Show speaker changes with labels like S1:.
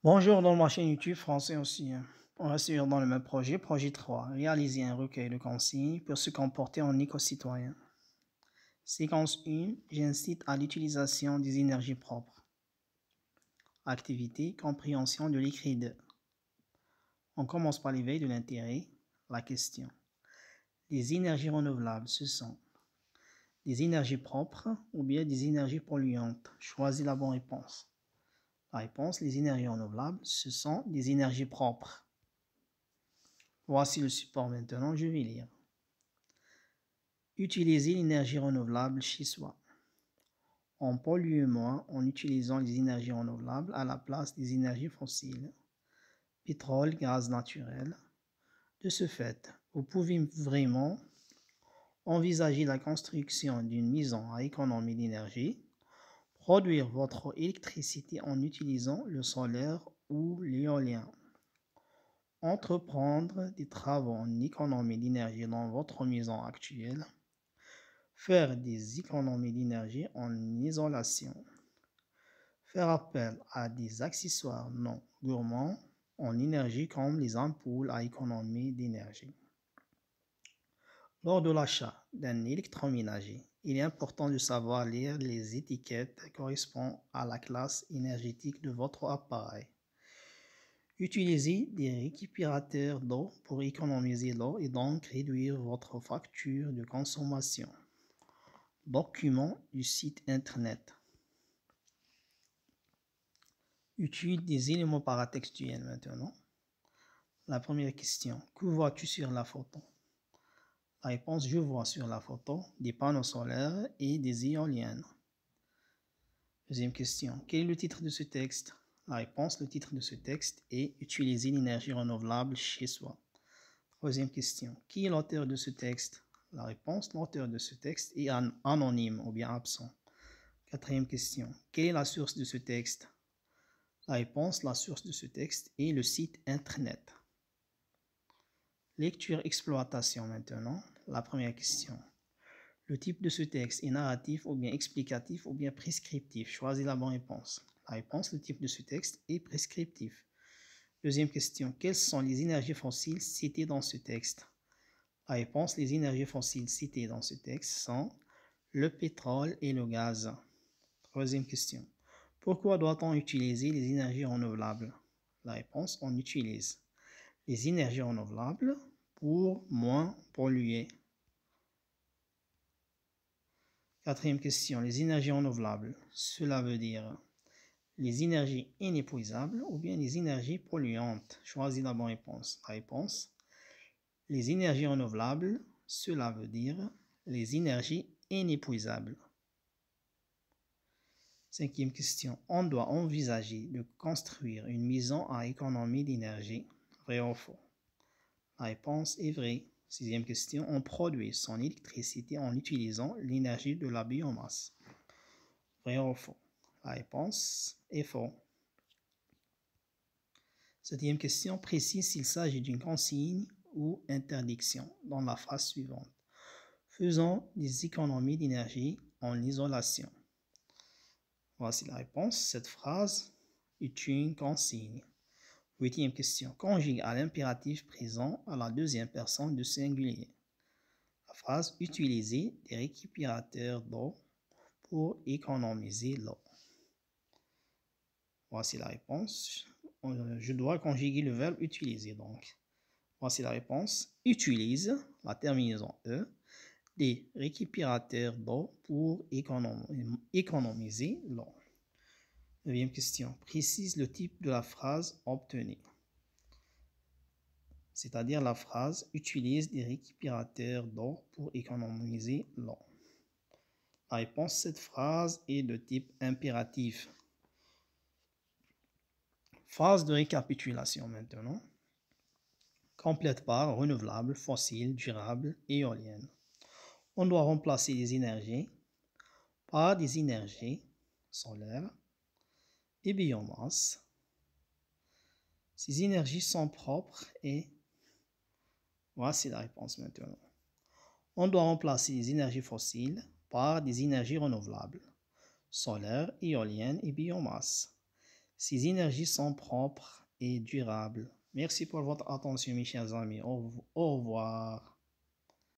S1: Bonjour, dans ma chaîne YouTube français aussi, hein. On va suivre dans le même projet. Projet 3. Réaliser un recueil de consignes pour se comporter en éco-citoyen. Séquence 1. J'incite à l'utilisation des énergies propres. Activité. Compréhension de l'écrit de. On commence par l'éveil de l'intérêt. La question. Les énergies renouvelables, ce sont des énergies propres ou bien des énergies polluantes. Choisis la bonne réponse. La réponse, les énergies renouvelables, ce sont des énergies propres. Voici le support maintenant, je vais lire. Utiliser l'énergie renouvelable chez soi. On pollue moins en utilisant les énergies renouvelables à la place des énergies fossiles. Pétrole, gaz naturel. De ce fait, vous pouvez vraiment envisager la construction d'une maison à économie d'énergie, produire votre électricité en utilisant le solaire ou l'éolien, entreprendre des travaux en économie d'énergie dans votre maison actuelle, faire des économies d'énergie en isolation, faire appel à des accessoires non gourmands en énergie comme les ampoules à économie d'énergie. Lors de l'achat d'un électroménager, il est important de savoir lire les étiquettes correspondant à la classe énergétique de votre appareil. Utilisez des récupérateurs d'eau pour économiser l'eau et donc réduire votre facture de consommation. Document du site internet. Utilise des éléments paratextuels maintenant. La première question. Que vois-tu sur la photo? La réponse, je vois sur la photo des panneaux solaires et des éoliennes. Deuxième question. Quel est le titre de ce texte? La réponse, le titre de ce texte est Utiliser l'énergie renouvelable chez soi. Troisième question. Qui est l'auteur de ce texte? La réponse, l'auteur de ce texte est anonyme ou bien absent. Quatrième question. Quelle est la source de ce texte? La réponse, la source de ce texte est le site internet. Lecture-exploitation maintenant. La première question. Le type de ce texte est narratif ou bien explicatif ou bien prescriptif. Choisis la bonne réponse. La réponse, le type de ce texte est prescriptif. Deuxième question. Quelles sont les énergies fossiles citées dans ce texte? La réponse, les énergies fossiles citées dans ce texte sont le pétrole et le gaz. Troisième question. Pourquoi doit-on utiliser les énergies renouvelables? La réponse, on utilise les énergies renouvelables pour moins polluer. Quatrième question, les énergies renouvelables, cela veut dire les énergies inépuisables ou bien les énergies polluantes. Choisis la bonne réponse. La réponse, les énergies renouvelables, cela veut dire les énergies inépuisables. Cinquième question, on doit envisager de construire une maison à économie d'énergie. Vrai ou faux? La réponse est vraie. Sixième question, on produit son électricité en utilisant l'énergie de la biomasse. Vrai ou faux? La réponse est faux. Septième question, précise s'il s'agit d'une consigne ou interdiction dans la phrase suivante. Faisons des économies d'énergie en isolation. Voici la réponse. Cette phrase est une consigne. Huitième question. Conjugue à l'impératif présent à la deuxième personne du singulier. La phrase utiliser des récupérateurs d'eau pour économiser l'eau. Voici la réponse. Je dois conjuguer le verbe utiliser donc. Voici la réponse. Utilise la terminaison E des récupérateurs d'eau pour économiser l'eau. Neuvième question. Précise le type de la phrase obtenue. C'est-à-dire la phrase utilise des récupérateurs d'eau pour économiser l'eau. La réponse, cette phrase est de type impératif. Phrase de récapitulation maintenant. Complète par renouvelable, fossile, durable, éolienne. On doit remplacer les énergies par des énergies solaires et biomasse. Ces énergies sont propres et voici la réponse maintenant. On doit remplacer les énergies fossiles par des énergies renouvelables, solaires, éoliennes et biomasse. Ces énergies sont propres et durables. Merci pour votre attention, mes chers amis. Au revoir.